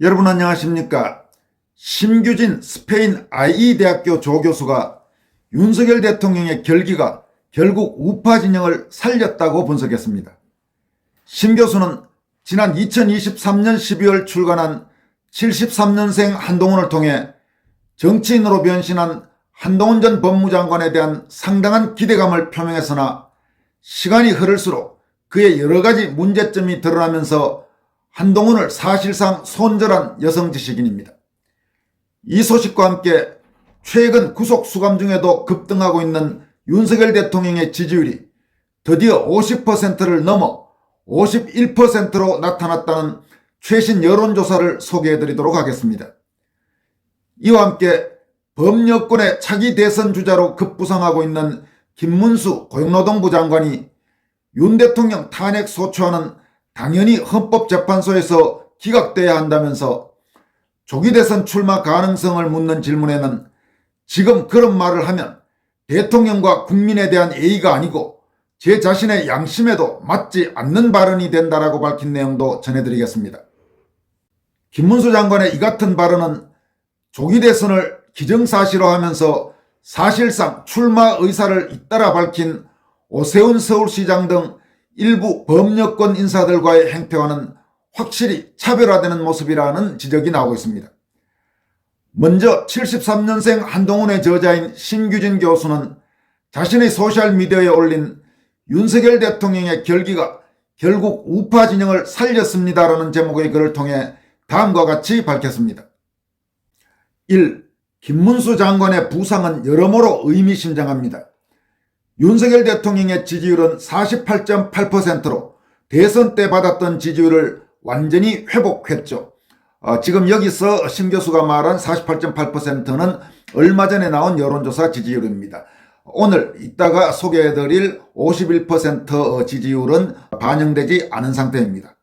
여러분 안녕하십니까? 심규진 스페인 IE 대학교 조교수가 윤석열 대통령의 결기가 결국 우파 진영을 살렸다고 분석했습니다. 심 교수는 지난 2023년 12월 출간한 73년생 한동훈을 통해 정치인으로 변신한 한동훈 전 법무장관에 대한 상당한 기대감을 표명했으나 시간이 흐를수록 그의 여러가지 문제점이 드러나면서 한동훈을 사실상 손절한 여성지식인입니다. 이 소식과 함께 최근 구속 수감 중에도 급등하고 있는 윤석열 대통령의 지지율이 드디어 50%를 넘어 51%로 나타났다는 최신 여론조사를 소개해드리도록 하겠습니다. 이와 함께 범여권의 차기 대선 주자로 급부상하고 있는 김문수 고용노동부 장관이 윤 대통령 탄핵 소추안은 당연히 헌법재판소에서 기각돼야 한다면서 조기 대선 출마 가능성을 묻는 질문에는 지금 그런 말을 하면 대통령과 국민에 대한 예의가 아니고 제 자신의 양심에도 맞지 않는 발언이 된다라고 밝힌 내용도 전해드리겠습니다. 김문수 장관의 이 같은 발언은 조기 대선을 기정사실화하면서 사실상 출마 의사를 잇따라 밝힌 오세훈 서울시장 등 일부 범여권 인사들과의 행태와는 확실히 차별화되는 모습이라는 지적이 나오고 있습니다. 먼저 73년생 한동훈의 저자인 심규진 교수는 자신의 소셜미디어에 올린 윤석열 대통령의 결기가 결국 우파 진영을 살렸습니다라는 제목의 글을 통해 다음과 같이 밝혔습니다. 1. 김문수 장관의 부상은 여러모로 의미심장합니다. 윤석열 대통령의 지지율은 48.8%로 대선 때 받았던 지지율을 완전히 회복했죠. 지금 여기서 심 교수가 말한 48.8%는 얼마 전에 나온 여론조사 지지율입니다. 오늘 이따가 소개해드릴 51% 지지율은 반영되지 않은 상태입니다.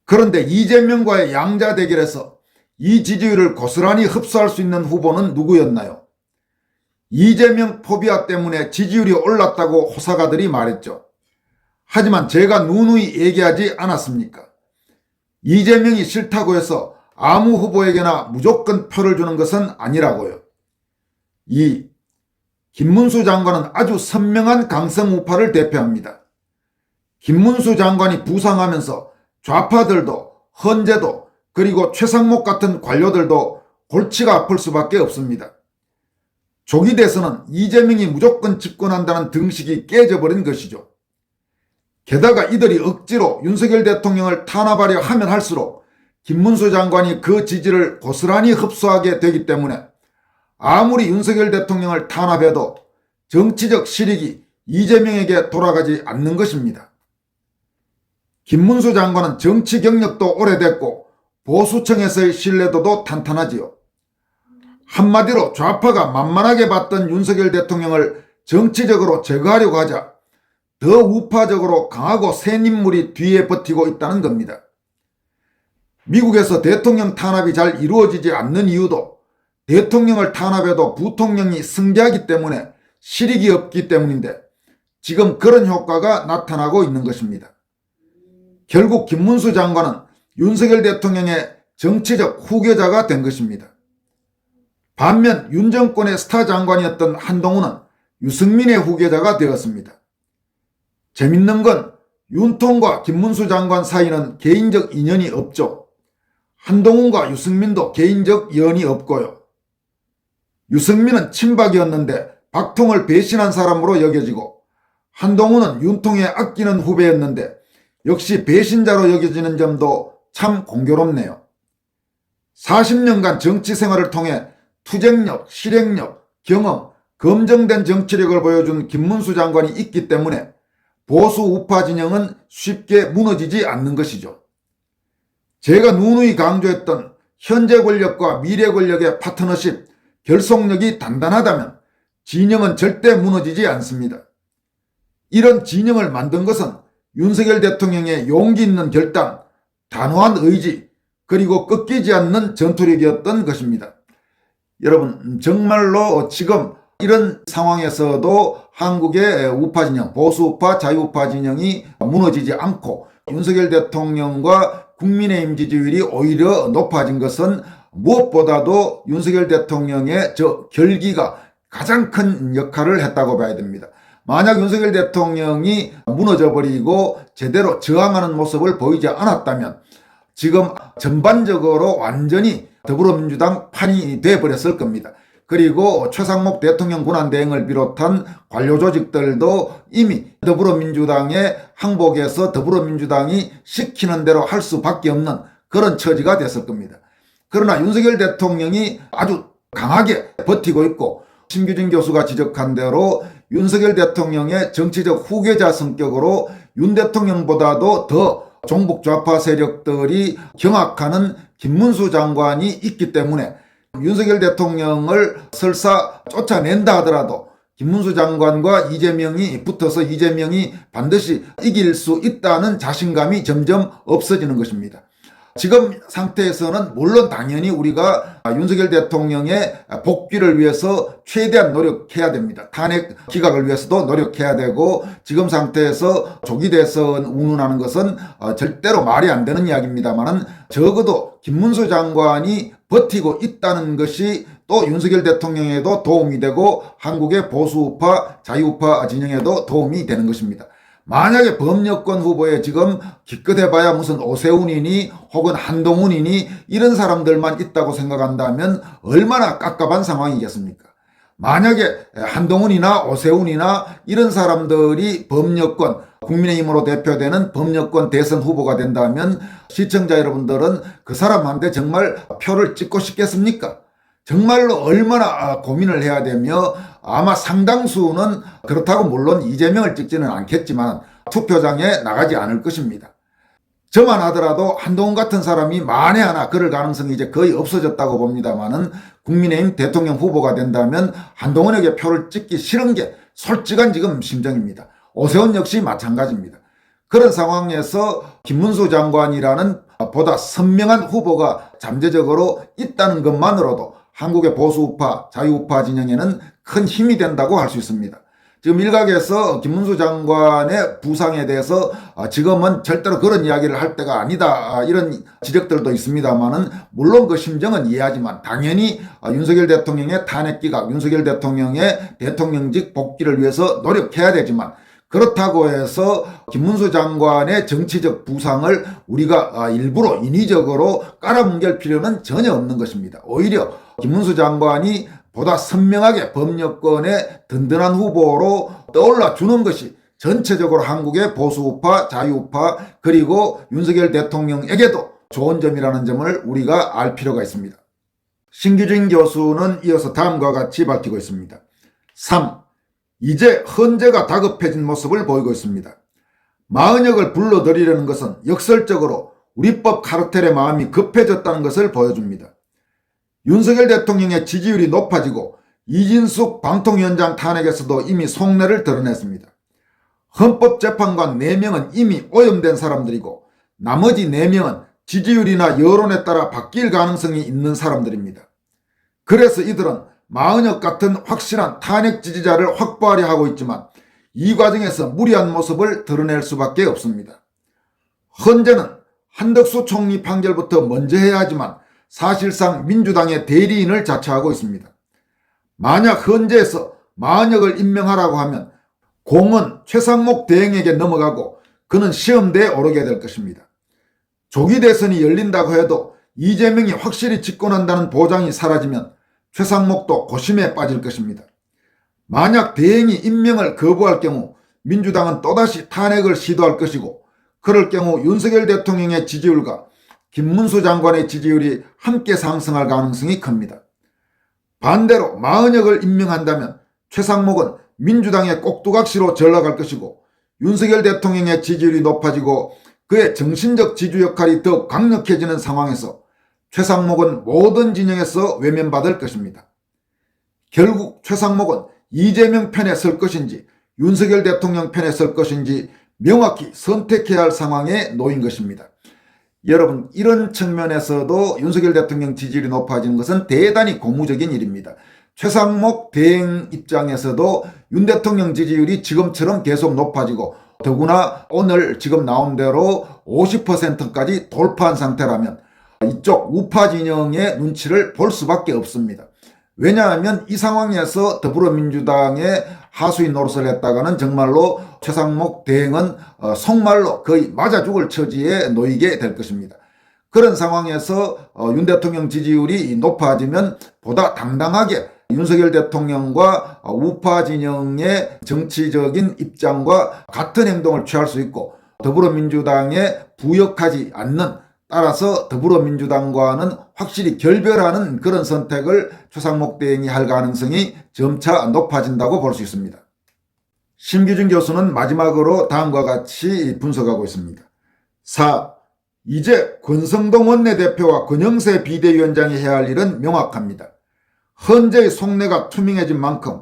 그런데 이재명과의 양자 대결에서 이 지지율을 고스란히 흡수할 수 있는 후보는 누구였나요? 이재명 포비아 때문에 지지율이 올랐다고 호사가들이 말했죠. 하지만 제가 누누이 얘기하지 않았습니까? 이재명이 싫다고 해서 아무 후보에게나 무조건 표를 주는 것은 아니라고요. 2. 김문수 장관은 아주 선명한 강성 우파를 대표합니다. 김문수 장관이 부상하면서 좌파들도 헌재도 그리고 최상목 같은 관료들도 골치가 아플 수밖에 없습니다. 조기 대선은 이재명이 무조건 집권한다는 등식이 깨져버린 것이죠. 게다가 이들이 억지로 윤석열 대통령을 탄압하려 하면 할수록 김문수 장관이 그 지지를 고스란히 흡수하게 되기 때문에 아무리 윤석열 대통령을 탄압해도 정치적 실익이 이재명에게 돌아가지 않는 것입니다. 김문수 장관은 정치 경력도 오래됐고 보수층에서의 신뢰도도 탄탄하지요. 한마디로 좌파가 만만하게 봤던 윤석열 대통령을 정치적으로 제거하려고 하자 더 우파적으로 강하고 센 인물이 뒤에 버티고 있다는 겁니다. 미국에서 대통령 탄압이 잘 이루어지지 않는 이유도 대통령을 탄압해도 부통령이 승계하기 때문에 실익이 없기 때문인데 지금 그런 효과가 나타나고 있는 것입니다. 결국 김문수 장관은 윤석열 대통령의 정치적 후계자가 된 것입니다. 반면 윤 정권의 스타 장관이었던 한동훈은 유승민의 후계자가 되었습니다. 재밌는 건 윤통과 김문수 장관 사이는 개인적 인연이 없죠. 한동훈과 유승민도 개인적 연이 없고요. 유승민은 친박이었는데 박통을 배신한 사람으로 여겨지고 한동훈은 윤통에 아끼는 후배였는데 역시 배신자로 여겨지는 점도 참 공교롭네요. 40년간 정치 생활을 통해 투쟁력, 실행력, 경험, 검증된 정치력을 보여준 김문수 장관이 있기 때문에 보수 우파 진영은 쉽게 무너지지 않는 것이죠. 제가 누누이 강조했던 현재 권력과 미래 권력의 파트너십, 결속력이 단단하다면 진영은 절대 무너지지 않습니다. 이런 진영을 만든 것은 윤석열 대통령의 용기 있는 결단, 단호한 의지, 그리고 꺾이지 않는 전투력이었던 것입니다. 여러분 정말로 지금 이런 상황에서도 한국의 우파 진영, 보수우파, 자유우파 진영이 무너지지 않고 윤석열 대통령과 국민의힘 지지율이 오히려 높아진 것은 무엇보다도 윤석열 대통령의 저 결기가 가장 큰 역할을 했다고 봐야 됩니다. 만약 윤석열 대통령이 무너져버리고 제대로 저항하는 모습을 보이지 않았다면 지금 전반적으로 완전히 더불어민주당 판이 돼버렸을 겁니다. 그리고 최상목 대통령 권한대행을 비롯한 관료 조직들도 이미 더불어민주당의 항복에서 더불어민주당이 시키는 대로 할 수밖에 없는 그런 처지가 됐을 겁니다. 그러나 윤석열 대통령이 아주 강하게 버티고 있고 심규진 교수가 지적한 대로 윤석열 대통령의 정치적 후계자 성격으로 윤 대통령보다도 더 종북 좌파 세력들이 경악하는 김문수 장관이 있기 때문에 윤석열 대통령을 설사 쫓아낸다 하더라도 김문수 장관과 이재명이 붙어서 이재명이 반드시 이길 수 있다는 자신감이 점점 없어지는 것입니다. 지금 상태에서는 물론 당연히 우리가 윤석열 대통령의 복귀를 위해서 최대한 노력해야 됩니다. 탄핵 기각을 위해서도 노력해야 되고 지금 상태에서 조기 대선 운운하는 것은 절대로 말이 안 되는 이야기입니다만은 적어도 김문수 장관이 버티고 있다는 것이 또 윤석열 대통령에도 도움이 되고 한국의 보수우파 자유우파 진영에도 도움이 되는 것입니다. 만약에 범여권 후보에 지금 기껏해봐야 무슨 오세훈이니 혹은 한동훈이니 이런 사람들만 있다고 생각한다면 얼마나 깝깝한 상황이겠습니까? 만약에 한동훈이나 오세훈이나 이런 사람들이 범여권 국민의힘으로 대표되는 범여권 대선 후보가 된다면 시청자 여러분들은 그 사람한테 정말 표를 찍고 싶겠습니까? 정말로 얼마나 고민을 해야 되며 아마 상당수는 그렇다고 물론 이재명을 찍지는 않겠지만 투표장에 나가지 않을 것입니다. 저만 하더라도 한동훈 같은 사람이 만에 하나 그럴 가능성이 이제 거의 없어졌다고 봅니다만은 국민의힘 대통령 후보가 된다면 한동훈에게 표를 찍기 싫은 게 솔직한 지금 심정입니다. 오세훈 역시 마찬가지입니다. 그런 상황에서 김문수 장관이라는 보다 선명한 후보가 잠재적으로 있다는 것만으로도 한국의 보수우파, 자유우파 진영에는 큰 힘이 된다고 할 수 있습니다. 지금 일각에서 김문수 장관의 부상에 대해서 지금은 절대로 그런 이야기를 할 때가 아니다 이런 지적들도 있습니다만은 물론 그 심정은 이해하지만 당연히 윤석열 대통령의 탄핵 기각, 윤석열 대통령의 대통령직 복귀를 위해서 노력해야 되지만 그렇다고 해서 김문수 장관의 정치적 부상을 우리가 일부러 인위적으로 깔아뭉갤 필요는 전혀 없는 것입니다. 오히려 김문수 장관이 보다 선명하게 범여권의 든든한 후보로 떠올라 주는 것이 전체적으로 한국의 보수우파, 자유우파 그리고 윤석열 대통령에게도 좋은 점이라는 점을 우리가 알 필요가 있습니다. 신규진 교수는 이어서 다음과 같이 밝히고 있습니다. 3. 이제 헌재가 다급해진 모습을 보이고 있습니다. 마은혁을 불러들이려는 것은 역설적으로 우리법 카르텔의 마음이 급해졌다는 것을 보여줍니다. 윤석열 대통령의 지지율이 높아지고 이진숙 방통위원장 탄핵에서도 이미 속내를 드러냈습니다. 헌법재판관 4명은 이미 오염된 사람들이고 나머지 4명은 지지율이나 여론에 따라 바뀔 가능성이 있는 사람들입니다. 그래서 이들은 마은혁 같은 확실한 탄핵 지지자를 확보하려 하고 있지만 이 과정에서 무리한 모습을 드러낼 수밖에 없습니다. 헌재는 한덕수 총리 판결부터 먼저 해야 하지만 사실상 민주당의 대리인을 자처하고 있습니다. 만약 헌재에서 마은혁을 임명하라고 하면 공은 최상목 대행에게 넘어가고 그는 시험대에 오르게 될 것입니다. 조기 대선이 열린다고 해도 이재명이 확실히 집권한다는 보장이 사라지면 최상목도 고심에 빠질 것입니다. 만약 대행이 임명을 거부할 경우 민주당은 또다시 탄핵을 시도할 것이고 그럴 경우 윤석열 대통령의 지지율과 김문수 장관의 지지율이 함께 상승할 가능성이 큽니다. 반대로 마은혁을 임명한다면 최상목은 민주당의 꼭두각시로 전락할 것이고 윤석열 대통령의 지지율이 높아지고 그의 정신적 지주 역할이 더 강력해지는 상황에서 최상목은 모든 진영에서 외면받을 것입니다. 결국 최상목은 이재명 편에 설 것인지 윤석열 대통령 편에 설 것인지 명확히 선택해야 할 상황에 놓인 것입니다. 여러분, 이런 측면에서도 윤석열 대통령 지지율이 높아지는 것은 대단히 고무적인 일입니다. 최상목 대행 입장에서도 윤 대통령 지지율이 지금처럼 계속 높아지고 더구나 오늘 지금 나온 대로 50%까지 돌파한 상태라면 이쪽 우파 진영의 눈치를 볼 수밖에 없습니다. 왜냐하면 이 상황에서 더불어민주당의 하수인 노릇을 했다가는 정말로 최상목 대행은 속말로 거의 맞아 죽을 처지에 놓이게 될 것입니다. 그런 상황에서 윤 대통령 지지율이 높아지면 보다 당당하게 윤석열 대통령과 우파 진영의 정치적인 입장과 같은 행동을 취할 수 있고 더불어민주당에 부역하지 않는, 따라서 더불어민주당과는 확실히 결별하는 그런 선택을 최상목 대행이 할 가능성이 점차 높아진다고 볼 수 있습니다. 심규진 교수는 마지막으로 다음과 같이 분석하고 있습니다. 4. 이제 권성동 원내대표와 권영세 비대위원장이 해야 할 일은 명확합니다. 헌재의 속내가 투명해진 만큼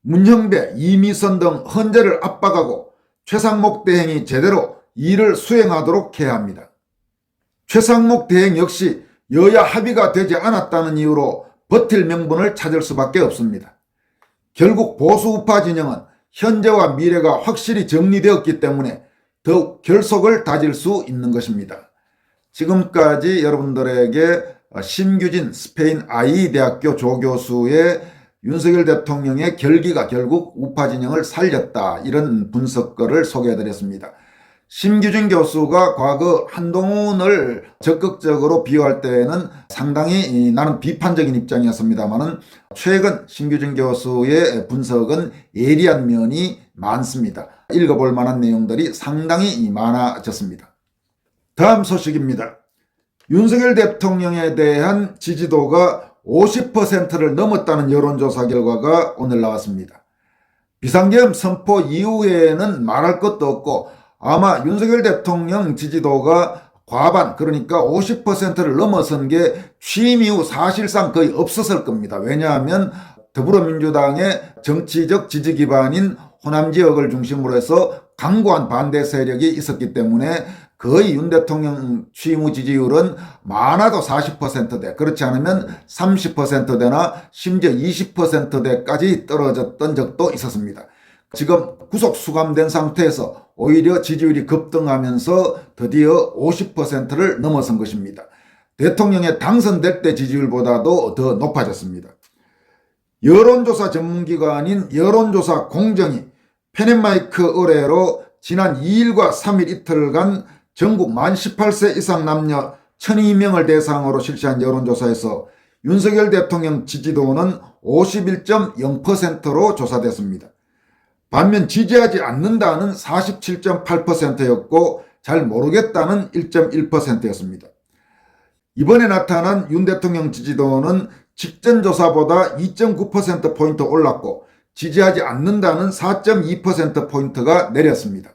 문형배, 이미선 등 헌재를 압박하고 최상목 대행이 제대로 일을 수행하도록 해야 합니다. 최상목 대행 역시 여야 합의가 되지 않았다는 이유로 버틸 명분을 찾을 수밖에 없습니다. 결국 보수 우파 진영은 현재와 미래가 확실히 정리되었기 때문에 더욱 결속을 다질 수 있는 것입니다. 지금까지 여러분들에게 심규진 스페인 IE대학교 조교수의 윤석열 대통령의 결기가 결국 우파 진영을 살렸다, 이런 분석글을 소개해드렸습니다. 심규진 교수가 과거 한동훈을 적극적으로 비유할 때는 상당히 나는 비판적인 입장이었습니다만은 최근 심규진 교수의 분석은 예리한 면이 많습니다. 읽어볼 만한 내용들이 상당히 많아졌습니다. 다음 소식입니다. 윤석열 대통령에 대한 지지도가 50%를 넘었다는 여론조사 결과가 오늘 나왔습니다. 비상계엄 선포 이후에는 말할 것도 없고 아마 윤석열 대통령 지지도가 과반, 그러니까 50%를 넘어선 게 취임 이후 사실상 거의 없었을 겁니다. 왜냐하면 더불어민주당의 정치적 지지 기반인 호남 지역을 중심으로 해서 강고한 반대 세력이 있었기 때문에 거의 윤 대통령 취임 후 지지율은 많아도 40%대, 그렇지 않으면 30%대나 심지어 20%대까지 떨어졌던 적도 있었습니다. 지금 구속 수감된 상태에서 오히려 지지율이 급등하면서 드디어 50%를 넘어선 것입니다. 대통령에 당선될 때 지지율보다도 더 높아졌습니다. 여론조사 전문기관인 여론조사 공정이 펜앤마이크 의뢰로 지난 2일과 3일 이틀간 전국 만 18세 이상 남녀 1,002명을 대상으로 실시한 여론조사에서 윤석열 대통령 지지도는 51.0%로 조사됐습니다. 반면 지지하지 않는다는 47.8%였고 잘 모르겠다는 1.1%였습니다. 이번에 나타난 윤 대통령 지지도는 직전 조사보다 2.9%포인트 올랐고 지지하지 않는다는 4.2%포인트가 내렸습니다.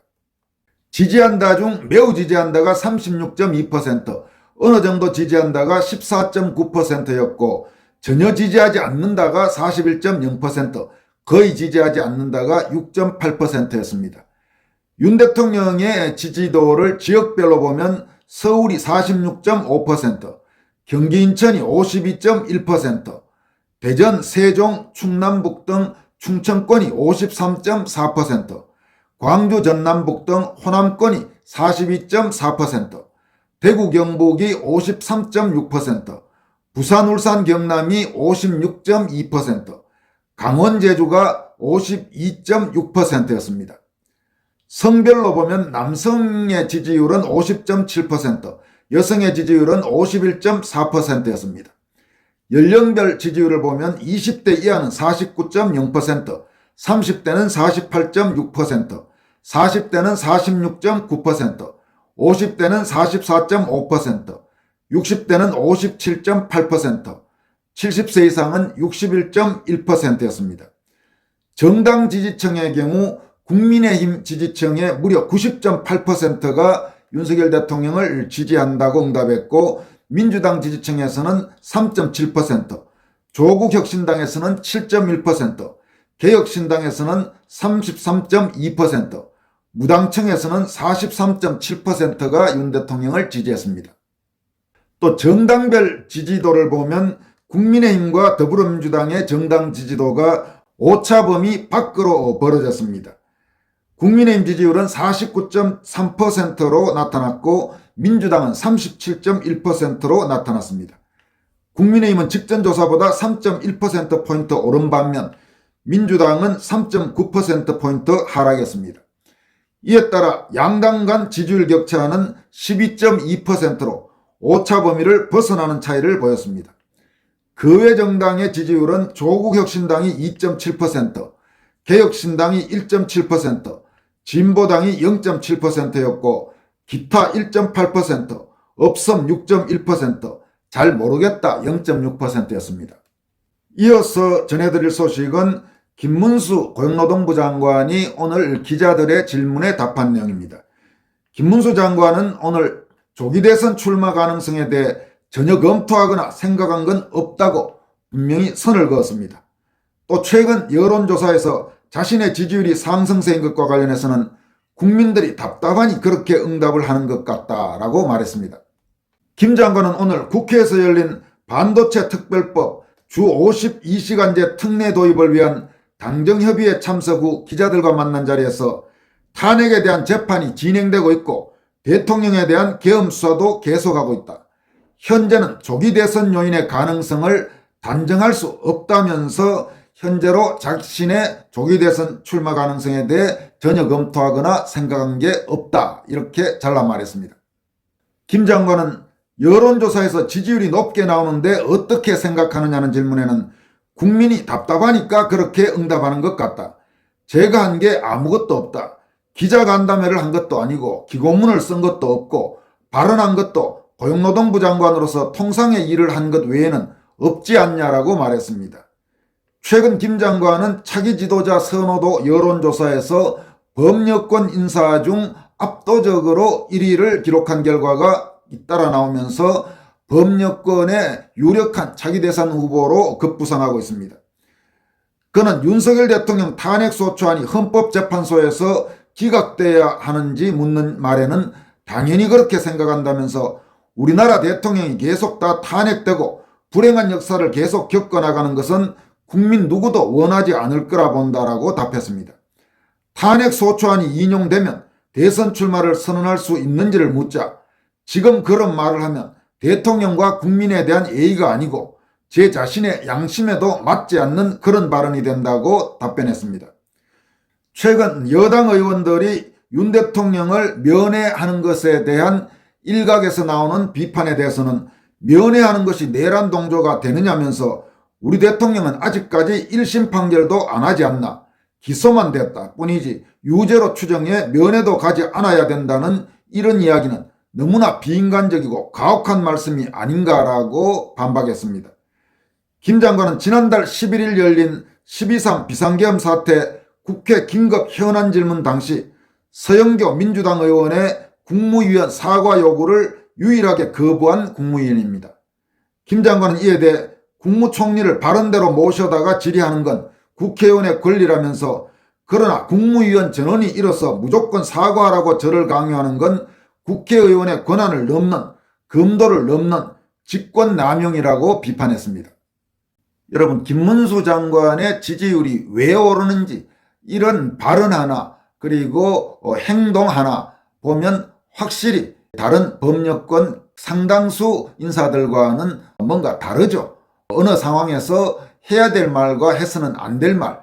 지지한다 중 매우 지지한다가 36.2%, 어느 정도 지지한다가 14.9%였고 전혀 지지하지 않는다가 41.0%, 거의 지지하지 않는다가 6.8%였습니다. 윤 대통령의 지지도를 지역별로 보면 서울이 46.5%, 경기 인천이 52.1%, 대전, 세종, 충남북 등 충청권이 53.4%, 광주, 전남북 등 호남권이 42.4%, 대구, 경북이 53.6%, 부산, 울산, 경남이 56.2%, 강원, 제주가 52.6%였습니다. 성별로 보면 남성의 지지율은 50.7%, 여성의 지지율은 51.4%였습니다. 연령별 지지율을 보면 20대 이하는 49.0%, 30대는 48.6%, 40대는 46.9%, 50대는 44.5%, 60대는 57.8%, 70세 이상은 61.1%였습니다. 정당 지지층의 경우 국민의힘 지지층의 무려 90.8%가 윤석열 대통령을 지지한다고 응답했고 민주당 지지층에서는 3.7%, 조국혁신당에서는 7.1%, 개혁신당에서는 33.2%, 무당층에서는 43.7%가 윤 대통령을 지지했습니다. 또 정당별 지지도를 보면 국민의힘과 더불어민주당의 정당 지지도가 오차범위 밖으로 벌어졌습니다. 국민의힘 지지율은 49.3%로 나타났고 민주당은 37.1%로 나타났습니다. 국민의힘은 직전 조사보다 3.1%포인트 오른 반면 민주당은 3.9%포인트 하락했습니다. 이에 따라 양당 간 지지율 격차는 12.2%로 오차 범위를 벗어나는 차이를 보였습니다. 그 외 정당의 지지율은 조국혁신당이 2.7%, 개혁신당이 1.7%, 진보당이 0.7%였고 기타 1.8%, 없음 6.1%, 잘 모르겠다 0.6%였습니다. 이어서 전해드릴 소식은 김문수 고용노동부 장관이 오늘 기자들의 질문에 답한 내용입니다. 김문수 장관은 오늘 조기 대선 출마 가능성에 대해 전혀 검토하거나 생각한 건 없다고 분명히 선을 그었습니다. 또 최근 여론조사에서 자신의 지지율이 상승세인 것과 관련해서는 국민들이 답답하니 그렇게 응답을 하는 것 같다라고 말했습니다. 김 장관은 오늘 국회에서 열린 반도체 특별법 주 52시간제 특례 도입을 위한 당정협의회 참석 후 기자들과 만난 자리에서 탄핵에 대한 재판이 진행되고 있고 대통령에 대한 계엄 수사도 계속하고 있다. 현재는 조기 대선 요인의 가능성을 단정할 수 없다면서 현재로 자신의 조기 대선 출마 가능성에 대해 전혀 검토하거나 생각한 게 없다. 이렇게 잘라 말했습니다. 김 장관은 여론조사에서 지지율이 높게 나오는데 어떻게 생각하느냐는 질문에는 국민이 답답하니까 그렇게 응답하는 것 같다. 제가 한 게 아무것도 없다. 기자간담회를 한 것도 아니고 기고문을 쓴 것도 없고 발언한 것도 고용노동부 장관으로서 통상의 일을 한 것 외에는 없지 않냐라고 말했습니다. 최근 김 장관은 차기 지도자 선호도 여론조사에서 범여권 인사 중 압도적으로 1위를 기록한 결과가 잇따라 나오면서 범여권의 유력한 차기 대선 후보로 급부상하고 있습니다. 그는 윤석열 대통령 탄핵소추안이 헌법재판소에서 기각돼야 하는지 묻는 말에는 당연히 그렇게 생각한다면서 우리나라 대통령이 계속 다 탄핵되고 불행한 역사를 계속 겪어나가는 것은 국민 누구도 원하지 않을 거라 본다라고 답했습니다. 탄핵소추안이 인용되면 대선 출마를 선언할 수 있는지를 묻자 지금 그런 말을 하면 대통령과 국민에 대한 예의가 아니고 제 자신의 양심에도 맞지 않는 그런 발언이 된다고 답변했습니다. 최근 여당 의원들이 윤 대통령을 면회하는 것에 대한 일각에서 나오는 비판에 대해서는 면회하는 것이 내란 동조가 되느냐면서 우리 대통령은 아직까지 1심 판결도 안 하지 않나, 기소만 됐다 뿐이지 유죄로 추정해 면회도 가지 않아야 된다는 이런 이야기는 너무나 비인간적이고 가혹한 말씀이 아닌가라고 반박했습니다. 김 장관은 지난달 11일 열린 12.3 비상계엄 사태 국회 긴급 현안 질문 당시 서영교 민주당 의원의 국무위원 사과 요구를 유일하게 거부한 국무위원입니다. 김 장관은 이에 대해 국무총리를 바른대로 모셔다가 질의하는 건 국회의원의 권리라면서 그러나 국무위원 전원이 일어서 무조건 사과하라고 저를 강요하는 건 국회의원의 권한을 넘는, 금도를 넘는 직권남용이라고 비판했습니다. 여러분, 김문수 장관의 지지율이 왜 오르는지 이런 발언 하나 그리고 행동 하나 보면 확실히 다른 법여권 상당수 인사들과는 뭔가 다르죠. 어느 상황에서 해야 될 말과 해서는 안 될 말,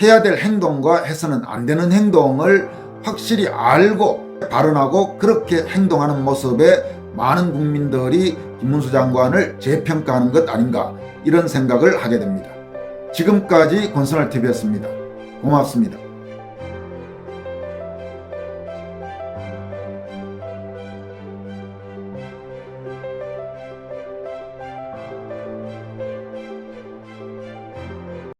해야 될 행동과 해서는 안 되는 행동을 확실히 알고 발언하고 그렇게 행동하는 모습에 많은 국민들이 김문수 장관을 재평가하는 것 아닌가 이런 생각을 하게 됩니다. 지금까지 권선할TV였습니다. 고맙습니다.